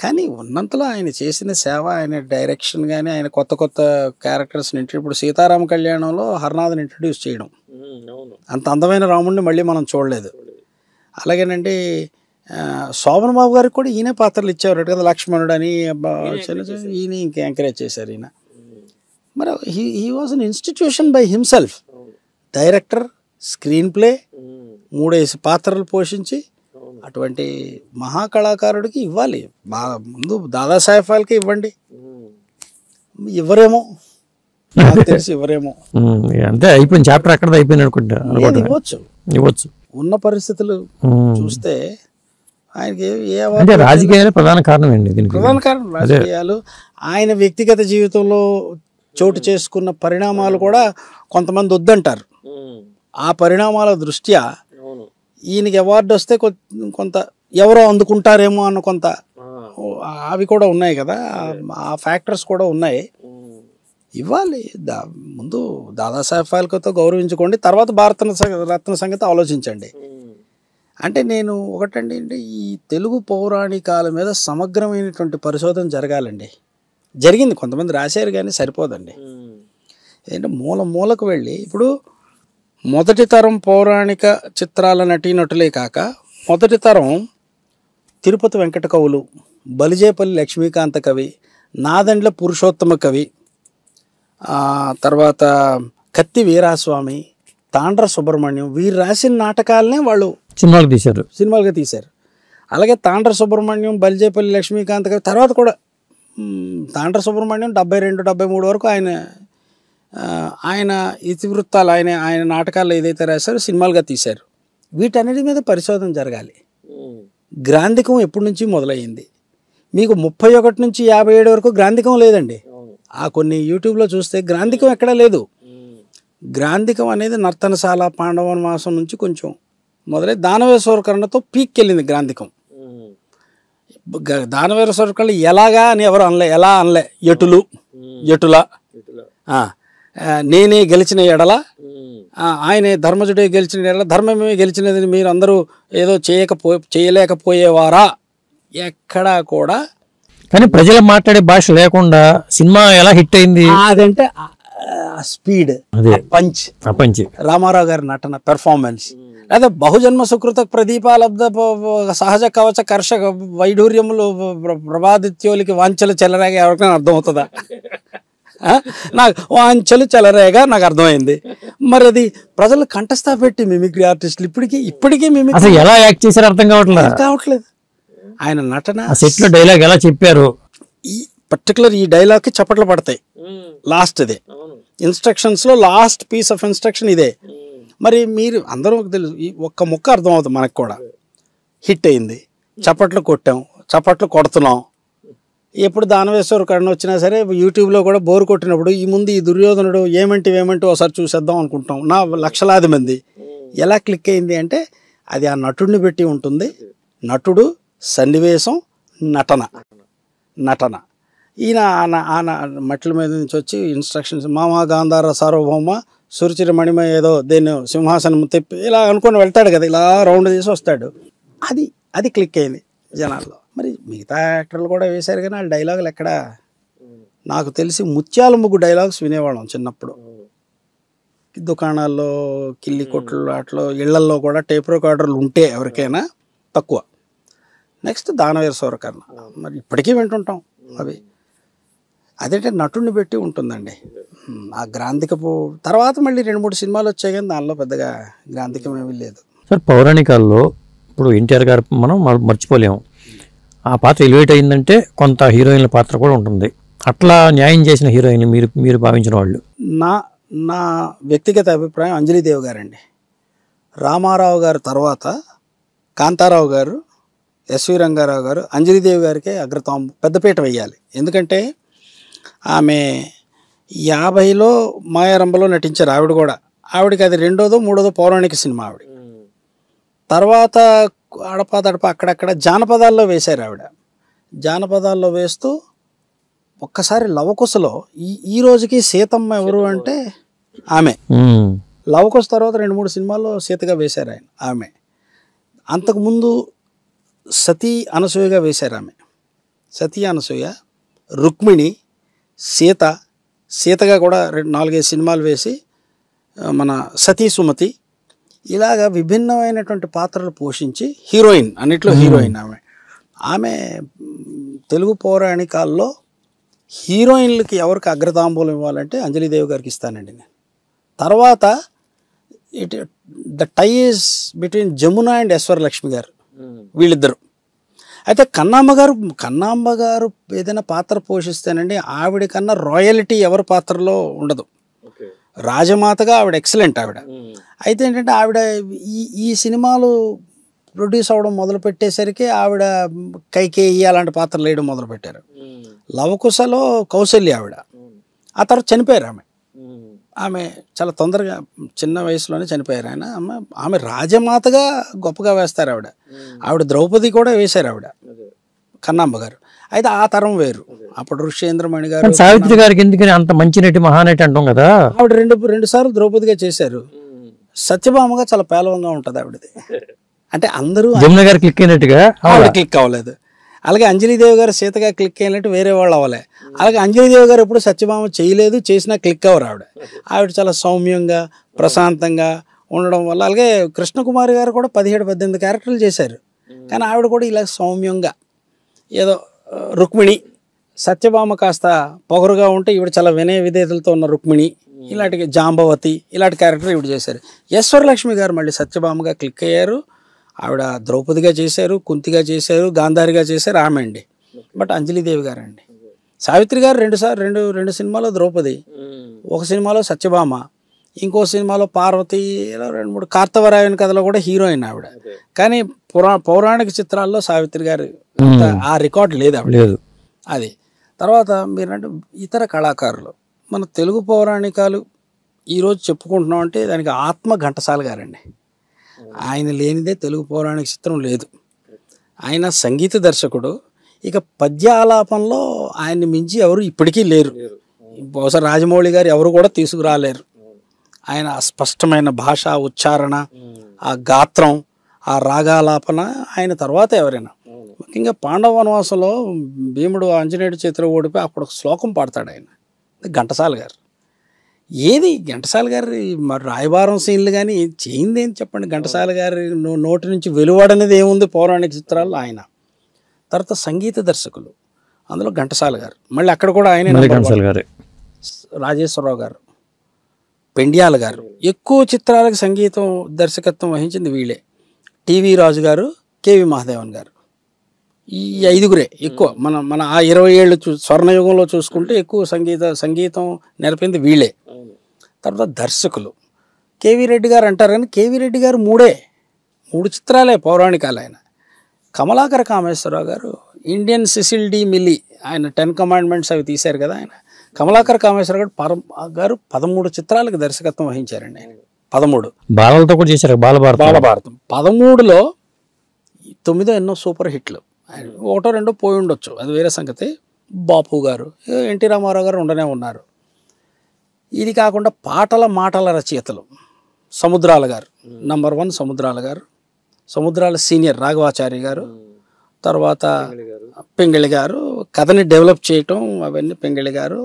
కానీ ఉన్నంతలో ఆయన చేసిన సేవ, ఆయన డైరెక్షన్ కానీ, ఆయన కొత్త కొత్త క్యారెక్టర్స్ని ఇప్పుడు సీతారామ కళ్యాణంలో హర్నాథ్ని ఇంట్రడ్యూస్ చేయడం, అంత అందమైన రాముడిని మళ్ళీ మనం చూడలేదు. అలాగేనండి శోభన్ బాబు గారికి కూడా ఈయనే పాత్రలు ఇచ్చేవారు కదా, లక్ష్మణుడు అని ఈయన ఇంకా ఎంకరేజ్ చేశారు ఈయన. మరి he was an institution by himself. Director, screen play, 3 పాత్రలు పోషించి అటువంటి మహాకళాకారుడికి ఇవ్వాలి. ముందు దాదాసాహెబ్ ఫాల్కే ఇవ్వండి, ఇవ్వరేమో, నాకు తెలిసి ఇవ్వరేమో. అంటే అయిపోయింది, చాప్టర్ అక్కడ అయిపోయింది అనుకుంటా. ఇవ్వచ్చు ఉన్న పరిస్థితులు చూస్తే ఆయనకి రాజకీయాలు ప్రధాన కారణం అండి. ప్రధాన కారణం రాజకీయాలు. ఆయన వ్యక్తిగత జీవితంలో చోటు చేసుకున్న పరిణామాలు కూడా కొంతమంది వద్దంటారు. ఆ పరిణామాల దృష్ట్యా ఈయనకి అవార్డు వస్తే కొంత ఎవరో అందుకుంటారేమో అన్న కొంత అవి కూడా ఉన్నాయి కదా, ఆ ఫ్యాక్టర్స్ కూడా ఉన్నాయి. ఇవ్వాలి. ముందు దాదాసాహెబ్ ఫాల్కేతో గౌరవించుకోండి, తర్వాత భారత రత్న సంగతి ఆలోచించండి. అంటే నేను ఒకటండి, ఈ తెలుగు పౌరాణికాల మీద సమగ్రమైనటువంటి పరిశోధన జరగాలండి. జరిగింది, కొంతమంది రాశారు కానీ సరిపోదండి. ఏంటంటే మూలకు వెళ్ళి ఇప్పుడు మొదటి తరం పౌరాణిక చిత్రాల నటీనటులే కాక మొదటి తరం తిరుపతి వెంకట కవులు, బలిజేపల్లి లక్ష్మీకాంత కవి, నాదెండ్ల పురుషోత్తమ కవి, తర్వాత కత్తి వీరాస్వామి, తాండ్ర సుబ్రహ్మణ్యం, వీరు రాసిన నాటకాలనే వాళ్ళు సినిమాలుగా తీశారు. అలాగే తాండ్ర సుబ్రహ్మణ్యం, బలిజేపల్లి లక్ష్మీకాంత కవి, తర్వాత కూడా తాండ్ర సుబ్రహ్మణ్యం 72, 73 వరకు ఆయన ఇతివృత్తాలు, ఆయన నాటకాల్లో ఏదైతే రాశారో సినిమాలుగా తీశారు. వీటన్నిటి మీద పరిశోధన జరగాలి. గ్రాంధికం ఎప్పటి నుంచి మొదలయ్యింది? మీకు 31 నుంచి 57 వరకు గ్రాంధికం లేదండి. కొన్ని యూట్యూబ్లో చూస్తే గ్రాంధికం ఎక్కడా లేదు. గ్రాంధికం అనేది నర్తనశాల, పాండవన్మాసం నుంచి కొంచెం మొదలై దానవేశ్వరకరణతో పీక్కి వెళ్ళింది గ్రాంధికం. దానవేశ్వరకరణ ఎలాగా అని ఎవరు అనలే, ఎలా అనలే, ఎటుల నేనే గెలిచిన ఎడల, ఆయనే ధర్మజుడే గెలిచిన ఎడల, ధర్మమే గెలిచినది మీరు అందరూ ఏదో చేయలేకపోయేవారా, ఎక్కడా కూడా. కానీ ప్రజలు మాట్లాడే భాష లేకుండా సినిమా ఎలా హిట్ అయింది? అదంటే స్పీడ్, పంచ్, రామారావు గారి నటన, పెర్ఫార్మెన్స్, లేదా బహుజన్మ సుకృత ప్రదీపాలబ్ధ సహజ కవచ కర్షక వైఢూర్యములు ప్రభాదిత్యోలికి వాంఛలు చెలరేగా ఎవరికైనా అర్థమవుతుందా? నాకు వాంఛలు చెలరేగా నాకు అర్థమైంది. మరి అది ప్రజలు కంఠస్థ పెట్టి మిమిక్రీ ఆర్టిస్టులు ఇప్పటికీ మిమిక్రీ ఎలా యాక్ట్ చేశారు అర్థం కావట్లేదు. ఆయన నటన, సెట్ లో డైలాగ్ ఎలా చెప్పారు, ఈ పర్టికులర్ ఈ డైలాగ్ కి చప్పట్లు పడతాయి. లాస్ట్ ఇదే ఇన్స్ట్రక్షన్స్ లో లాస్ట్ పీస్ ఆఫ్ ఇన్స్ట్రక్షన్ ఇదే. మరి మీరు అందరూ తెలుసు, ఈ ఒక్క ముక్క అర్థం అవుతుంది. మనకు కూడా హిట్ అయింది, చప్పట్లు కొట్టాం, చప్పట్లు కొడుతున్నాం. ఎప్పుడు దానవేశ్వరకరణ వచ్చినా సరే యూట్యూబ్లో కూడా బోరు కొట్టినప్పుడు ఈ ముందు ఈ దుర్యోధనుడు ఏమంటే ఒకసారి చూసేద్దాం అనుకుంటాం. నా లక్షలాది మంది ఎలా క్లిక్ అయింది అంటే అది ఆ నటుడిని పెట్టి ఉంటుంది. నటుడు, సన్నివేశం, నటన. ఈయన మట్ల మీద నుంచి వచ్చి ఇన్స్ట్రక్షన్స్, మామా గాంధార సార్వభౌమ సురుచిర మణిమ ఏదో దేన్ని సింహాసనం తెప్పి ఇలా అనుకొని వెళ్తాడు కదా, ఇలా రౌండ్ చేసి వస్తాడు. అది క్లిక్ అయింది జనాల్లో. మరి మిగతా యాక్టర్లు కూడా వేశారు కానీ ఆ డైలాగులు ఎక్కడ? నాకు తెలిసి ముత్యాల ముగ్గు డైలాగ్స్ వినేవాళ్ళం చిన్నప్పుడు. దుకాణాల్లో, కిల్లి కొట్లు, అట్లో ఇళ్లల్లో కూడా టేప్ రికార్డర్లు ఉంటే ఎవరికైనా తక్కువ. నెక్స్ట్ దానవేశ్వరకరణ, మరి ఇప్పటికీ వింటుంటాం అవి. అదేంటే నటుడిని పెట్టి ఉంటుందండి. ఆ గ్రాంధికపు తర్వాత మళ్ళీ 2-3 సినిమాలు వచ్చాయి కానీ దానిలో పెద్దగా గ్రాంధికం ఏమీ లేదు. సార్ పౌరాణికాల్లో ఇప్పుడు ఎన్టీఆర్ గారు మనం మర్చిపోలేము. ఆ పాత్ర ఎలివేట్ అయిందంటే కొంత హీరోయిన్ల పాత్ర కూడా ఉంటుంది. అట్లా న్యాయం చేసిన హీరోయిన్ మీరు భావించిన వాళ్ళు? నా వ్యక్తిగత అభిప్రాయం అంజలిదేవి గారండి. రామారావు గారు తర్వాత కాంతారావు గారు, ఎస్వి రంగారావు గారు అంజలిదేవి గారికే పెద్దపీట వేయాలి. ఎందుకంటే ఆమె 50లో మాయారంభలో నటించారు. ఆవిడకి అది 2వ 3వ పౌరాణిక సినిమా. ఆవిడ తర్వాత అడపాదడప అక్కడక్కడ జానపదాల్లో వేశారు. ఆవిడ జానపదాల్లో వేస్తూ ఒక్కసారి లవకుశలో ఈ రోజుకి సీతమ్మ ఎవరు అంటే ఆమె. లవకుశ తర్వాత 2-3 సినిమాల్లో సీతగా వేశారు ఆమె. అంతకుముందు సతీ అనసూయగా వేశారు ఆమె. సతీ అనసూయ, రుక్మిణి, సీతగా కూడా 4-5 సినిమాలు వేసి మన సతీ సుమతి, ఇలాగా విభిన్నమైనటువంటి పాత్రలు పోషించి హీరోయిన్, అన్నిట్లో హీరోయిన్ ఆమె తెలుగు పౌరాణికాల్లో హీరోయిన్లకి ఎవరికి అగ్రతాంబూలం ఇవ్వాలంటే అంజలిదేవి గారికి ఇస్తానండి నేను. తర్వాత the tie is between Jamuna and S Varalakshmi గారు, వీళ్ళిద్దరు. అయితే కన్నాంబ గారు ఏదైనా పాత్ర పోషిస్తేనండి ఆవిడ కన్నా రాయలిటీ ఎవరి పాత్రలో ఉండదు. రాజమాతగా ఆవిడ ఎక్సలెంట్ ఆవిడ. అయితే ఏంటంటే ఆవిడ ఈ సినిమాలు ప్రొడ్యూస్ అవ్వడం మొదలు పెట్టేసరికి ఆవిడ కైకేయి అలాంటి పాత్రలు వేయడం మొదలుపెట్టారు. లవకుశలో కౌశల్య ఆవిడ, ఆ తర్వాత చనిపోయారు ఆమె చాలా తొందరగా చిన్న వయసులోనే చనిపోయారు ఆమె రాజమాతగా గొప్పగా వేస్తారు ఆవిడ ద్రౌపది కూడా వేశారు ఆవిడ కన్నాంబ గారు. అయితే ఆ తరం వేరు. అప్పుడు ఋష్యేంద్రమణి గారు, సావిత్రి గారికి ఎందుకని అంత మంచి నటి, మహానటి అంటాం కదా, ఆవిడ రెండు సార్లు ద్రౌపదిగా చేశారు. సత్యభామగా చాలా పేలవంగా ఉంటుంది ఆవిడది. అంటే అందరూ జమున గారు క్లిక్ అయినట్టుగా ఆవిడ క్లిక్ అవ్వలేదు. అలాగే అంజలిదేవి గారు సీతగా క్లిక్ అయినట్టు వేరే వాళ్ళు అవ్వలే. అలాగే అంజలిదేవి గారు ఎప్పుడు సత్యభామ చేయలేదు, చేసినా క్లిక్ అవ్వరు ఆవిడ చాలా సౌమ్యంగా ప్రశాంతంగా ఉండడం వల్ల. అలాగే కృష్ణకుమారి గారు కూడా 17-18 క్యారెక్టర్లు చేశారు, కానీ ఆవిడ కూడా ఇలా సౌమ్యంగా ఏదో రుక్మిణి, సత్యభామ కాస్త పొగరుగా ఉంటే ఈవిడ చాలా వినయ విధేయతలతో ఉన్న రుక్మిణి, ఇలాంటి జాంబవతి ఇలాంటి క్యారెక్టర్ ఈవిడ చేశారు. ఈశ్వరలక్ష్మి గారు మళ్ళీ సత్యభామగా క్లిక్ అయ్యారు. ఆవిడ ద్రౌపదిగా చేశారు, కుంతిగా చేశారు, గాంధారిగా చేశారు ఆమె అండి. బట్ అంజలిదేవి గారు అండి. సావిత్రి గారు రెండు సినిమాలో ద్రౌపది, ఒక సినిమాలో సత్యభామ, ఇంకో సినిమాలో పార్వతి, ఇలా 2-3 కార్తవరాయని కథలో కూడా హీరోయిన్ ఆవిడ. కానీ పౌరాణిక చిత్రాల్లో సావిత్రి గారు ఆ రికార్డ్ లేదు ఆవిడ. అది తర్వాత మీరంటే ఇతర కళాకారులు మన తెలుగు పౌరాణికాలు ఈరోజు చెప్పుకుంటున్నాం అంటే దానికి ఆత్మ ఘంటసాల గారండి. ఆయన లేనిదే తెలుగు పౌరాణిక చిత్రం లేదు. ఆయన సంగీత దర్శకుడు. ఇక పద్య ఆలాపనలో ఆయన్ని మించి ఎవరు ఇప్పటికీ లేరు. బహుశా రాజమౌళి గారు ఎవరు కూడా తీసుకురాలేరు. ఆయన స్పష్టమైన భాష, ఉచ్చారణ, ఆ గాత్రం, ఆ రాగాలాపన ఆయన తర్వాత ఎవరైనా. ముఖ్యంగా పాండవ వనవాసంలో భీముడు ఆంజనేయుడి చేతిలో ఓడిపోయి అప్పుడు శ్లోకం పాడతాడు ఆయన, ఘంటసాల గారు. ఏది ఘంటసాల గారి రాయబారం సీన్లు కానీ చేయింది ఏంటి చెప్పండి. ఘంటసాల గారి నోటి నుంచి వెలువడనేది ఏముంది పౌరాణిక చిత్రాల్లో ఆయన. తర్వాత సంగీత దర్శకులు అందులో ఘంటసాల గారు, మళ్ళీ అక్కడ కూడా ఆయన రాజేశ్వరరావు గారు, పెండ్యాల గారు. ఎక్కువ చిత్రాలకు సంగీతం దర్శకత్వం వహించింది వీళ్ళే. టీవీ రాజు గారు, కేవి మహాదేవన్ గారు. ఈ 5గురే ఎక్కువ. మన ఆ 20 ఏళ్ళు స్వర్ణయుగంలో చూసుకుంటే ఎక్కువ సంగీతం నేర్పింది వీళ్ళే. తర్వాత దర్శకులు కేవీ రెడ్డి గారు అంటారు, కానీ కేవీ రెడ్డి గారు 3 చిత్రాలే పౌరాణికాలు. ఆయన కమలాకర కామేశ్వరరావు గారు, ఇండియన్ సిసిల్ డి మిల్లీ, ఆయన 10 కమాండ్మెంట్స్ అవి తీశారు కదా ఆయన. కమలాకర కామేశ్వరరావు గారు 13 చిత్రాలకు దర్శకత్వం వహించారండి ఆయన. 13 బాలలతో కూడా చేశారు. బాలభారతం 13లో 9 ఎన్నో సూపర్ హిట్లు. 1-2 పోయి ఉండొచ్చు, అది వేరే సంగతి. బాపు గారు, ఎన్టీ రామారావు గారు ఉండనే ఉన్నారు. ఇది కాకుండా మాటల రచయితలు సముద్రాల గారు, నంబర్ 1 సముద్రాల గారు, సముద్రాల సీనియర్ రాఘవాచారి గారు, తర్వాత పింగళి గారు, కథని డెవలప్ చేయటం అవన్నీ పింగళి గారు.